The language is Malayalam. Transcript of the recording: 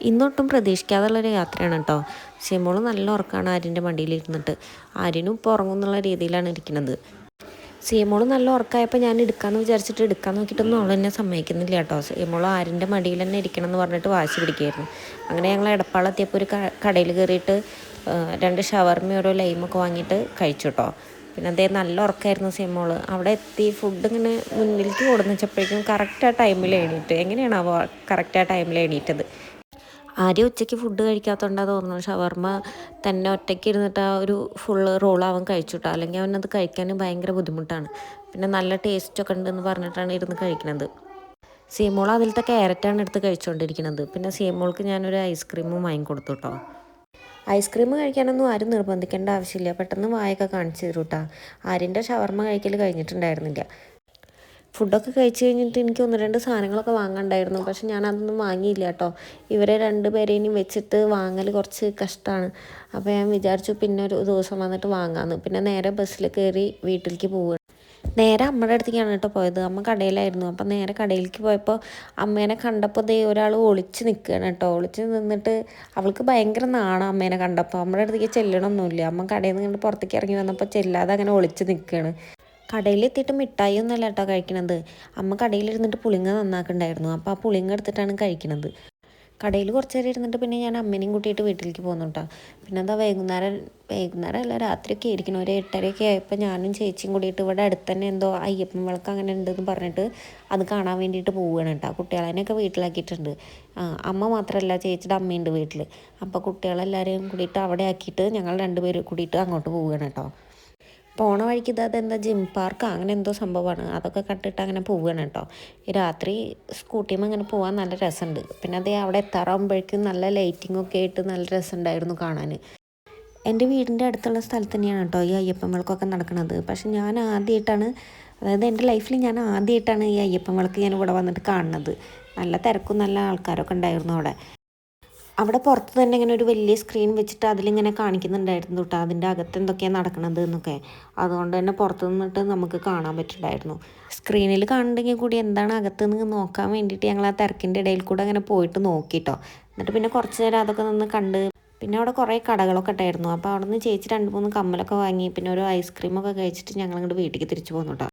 ഇന്നൊട്ടും പ്രതീക്ഷിക്കാതുള്ളൊരു യാത്രയാണ് കേട്ടോ. ഷിമോള് നല്ല ഉറക്കമാണ് ആര്യൻ്റെ മടിയിലിരുന്നിട്ട്. ആര്യനും ഇപ്പോൾ ഉറങ്ങും എന്നുള്ള രീതിയിലാണ് ഇരിക്കുന്നത്. സീമോള് നല്ല ഉറക്കമായപ്പോൾ ഞാൻ എടുക്കാമെന്ന് വിചാരിച്ചിട്ട് എടുക്കാൻ നോക്കിയിട്ടൊന്നും അവൾ എന്നെ സമ്മതിക്കുന്നില്ല കേട്ടോ. സീമോള് ആര്യൻ്റെ മടിയിൽ തന്നെ ഇരിക്കണം എന്ന് പറഞ്ഞിട്ട് വാശി പിടിക്കുകയായിരുന്നു. അങ്ങനെ ഞങ്ങൾ എടപ്പാളെത്തിയപ്പോൾ ഒരു കടയിൽ കയറിയിട്ട് 2 ഷവർമയും ഓരോ ലൈമൊക്കെ വാങ്ങിയിട്ട് കഴിച്ചു കേട്ടോ. പിന്നെ അതേ നല്ല ഉറക്കമായിരുന്നു സീമോള്. അവിടെ എത്തി ഫുഡ് ഇങ്ങനെ മുന്നിലേക്ക് കൊടുന്ന് വെച്ചപ്പോഴേക്കും കറക്റ്റ് ആ ടൈമിൽ എണീറ്റ്. എങ്ങനെയാണ് അവ കറക്റ്റ് ആ ടൈമിൽ എണീറ്റത്? ആദ്യം ഉച്ചയ്ക്ക് ഫുഡ് കഴിക്കാത്തതുകൊണ്ടാണ് തോന്നുന്നു ഷവർമ്മ തന്നെ ഒറ്റയ്ക്ക് ഇരുന്നിട്ട് ആ ഒരു ഫുള്ള് റോൾ അവൻ കഴിച്ചുട്ടോ. അല്ലെങ്കിൽ അവനത് കഴിക്കാൻ ഭയങ്കര ബുദ്ധിമുട്ടാണ്. പിന്നെ നല്ല ടേസ്റ്റൊക്കെ ഉണ്ടെന്ന് പറഞ്ഞിട്ടാണ് ഇരുന്ന് കഴിക്കുന്നത്. സീമോൾ അതിലത്തെ ക്യാരറ്റാണ് എടുത്ത് കഴിച്ചുകൊണ്ടിരിക്കുന്നത്. പിന്നെ സീമോൾക്ക് ഞാനൊരു ഐസ്ക്രീമും വാങ്ങിക്കൊടുത്തു കേട്ടോ. ഐസ്ക്രീം കഴിക്കാനൊന്നും ആരും നിർബന്ധിക്കേണ്ട ആവശ്യമില്ല. പെട്ടെന്ന് വായൊക്കെ കാണിച്ചു തരും കേട്ടോ. ആര്യൻ്റെ ഷവർമ്മ കഴിക്കൽ കഴിഞ്ഞിട്ടുണ്ടായിരുന്നില്ല. ഫുഡൊക്കെ കഴിച്ച് കഴിഞ്ഞിട്ട് എനിക്ക് 1-2 സാധനങ്ങളൊക്കെ വാങ്ങാണ്ടായിരുന്നു. പക്ഷെ ഞാനതൊന്നും വാങ്ങിയില്ല കേട്ടോ. ഇവരെ 2 പേരെയും വെച്ചിട്ട് വാങ്ങൽ കുറച്ച് കഷ്ടമാണ്. അപ്പോൾ ഞാൻ വിചാരിച്ചു പിന്നെ ഒരു ദിവസം വന്നിട്ട് വാങ്ങാമെന്ന്. പിന്നെ നേരെ ബസ്സിൽ കയറി വീട്ടിലേക്ക് പോവുകയാണ്. നേരെ അമ്മയുടെ അടുത്തേക്കാണ് കേട്ടോ പോയത്. അമ്മ കടയിലായിരുന്നു. അപ്പം നേരെ കടയിലേക്ക് പോയപ്പോൾ അമ്മേനെ കണ്ടപ്പോൾ ഒരാൾ ഒളിച്ച് നിൽക്കുകയാണ് കേട്ടോ. ഒളിച്ച് നിന്നിട്ട് അവൾക്ക് ഭയങ്കര നാണം അമ്മേനെ കണ്ടപ്പോൾ. അമ്മയുടെ അടുത്തേക്ക് ചെല്ലണമൊന്നുമില്ല. അമ്മ കടയിൽ നിന്ന് പുറത്തേക്ക് ഇറങ്ങി വന്നപ്പോൾ ചെല്ലാതെ അങ്ങനെ ഒളിച്ച് നിൽക്കുകയാണ്. കടയിലെത്തിയിട്ട് മിഠായി ഒന്നുമല്ല കേട്ടോ കഴിക്കണത്. അമ്മ കടയിലിരുന്നിട്ട് പുളിങ്ങ നന്നാക്കുന്നുണ്ടായിരുന്നു. അപ്പോൾ ആ പുളിങ്ങ എടുത്തിട്ടാണ് കഴിക്കണത്. കടയിൽ കുറച്ച് നേരം ഇരുന്നിട്ട് പിന്നെ ഞാൻ അമ്മേനെയും കൂട്ടിയിട്ട് വീട്ടിലേക്ക് പോന്നു കേട്ടോ. പിന്നെ എന്താ വൈകുന്നേരം അല്ല രാത്രിയൊക്കെ ആയിരിക്കണം. ഒരു 8:30 ആയപ്പോൾ ഞാനും ചേച്ചിയും കൂടിയിട്ട് ഇവിടെ അടുത്ത് തന്നെ എന്തോ അയ്യപ്പൻ വിളക്ക് അങ്ങനെ ഉണ്ടെന്ന് പറഞ്ഞിട്ട് അത് കാണാൻ വേണ്ടിയിട്ട് പോവുകയാണ് കേട്ടോ. കുട്ടികളെയൊക്കെ വീട്ടിലാക്കിയിട്ടുണ്ട്. അമ്മ മാത്രമല്ല ചേച്ചിയുടെ അമ്മയുണ്ട് വീട്ടിൽ. അപ്പോൾ കുട്ടികളെല്ലാവരെയും കൂടിയിട്ട് അവിടെ ആക്കിയിട്ട് ഞങ്ങൾ 2 പേരും കൂടിയിട്ട് അങ്ങോട്ട് പോവുകയാണ് കേട്ടോ. പോണ വഴിക്ക് അതെന്താ ജിം പാർക്ക് അങ്ങനെ എന്തോ സംഭവമാണ്. അതൊക്കെ കണ്ടിട്ട് അങ്ങനെ പോവുകയാണ് കേട്ടോ. ഈ രാത്രി സ്കൂട്ടിയുമ്പോൾ അങ്ങനെ പോകാൻ നല്ല രസമുണ്ട്. പിന്നെ അതേ അവിടെ എത്താറാകുമ്പോഴേക്കും നല്ല ലൈറ്റിങ്ങൊക്കെ ആയിട്ട് നല്ല രസമുണ്ടായിരുന്നു കാണാൻ. എൻ്റെ വീടിൻ്റെ അടുത്തുള്ള സ്ഥലത്ത് തന്നെയാണ് കേട്ടോ ഈ അയ്യപ്പൻ വിളക്കൊക്കെ നടക്കുന്നത്. പക്ഷെ ഞാൻ ആദ്യമായിട്ടാണ്, അതായത് എൻ്റെ ലൈഫിൽ ഞാൻ ആദ്യമായിട്ടാണ് ഈ അയ്യപ്പൻ വിളക്ക് ഞാൻ ഇവിടെ വന്നിട്ട് കാണുന്നത്. നല്ല തിരക്കും നല്ല ആൾക്കാരൊക്കെ ഉണ്ടായിരുന്നു അവിടെ. അവിടെ പുറത്ത് തന്നെ ഇങ്ങനെ ഒരു വലിയ സ്ക്രീൻ വെച്ചിട്ട് അതിലിങ്ങനെ കാണിക്കുന്നുണ്ടായിരുന്നു കേട്ടോ അതിൻ്റെ അകത്ത് എന്തൊക്കെയാണ് നടക്കണത് എന്നൊക്കെ. അതുകൊണ്ട് തന്നെ പുറത്ത് നിന്നിട്ട് നമുക്ക് കാണാൻ പറ്റുന്നുണ്ടായിരുന്നു. സ്ക്രീനിൽ കാണുന്നുണ്ടെങ്കിൽ കൂടി എന്താണ് അകത്ത് നിന്ന് നോക്കാൻ വേണ്ടിയിട്ട് ഞങ്ങൾ ആ തിരക്കിൻ്റെ ഇടയിൽ കൂടെ അങ്ങനെ പോയിട്ട് നോക്കിട്ടോ. എന്നിട്ട് പിന്നെ കുറച്ച് നേരം അതൊക്കെ നിന്ന് കണ്ട് പിന്നെ അവിടെ കുറേ കടകളൊക്കെ ഉണ്ടായിരുന്നു. അപ്പോൾ അവിടെ നിന്ന് ചേച്ചി 2-3 കമ്മലൊക്കെ വാങ്ങി പിന്നെ ഒരു ഐസ്ക്രീമൊക്കെ കഴിച്ചിട്ട് ഞങ്ങളിങ്ങോട്ട് വീട്ടിലേക്ക് തിരിച്ചു പോന്നു കേട്ടോ.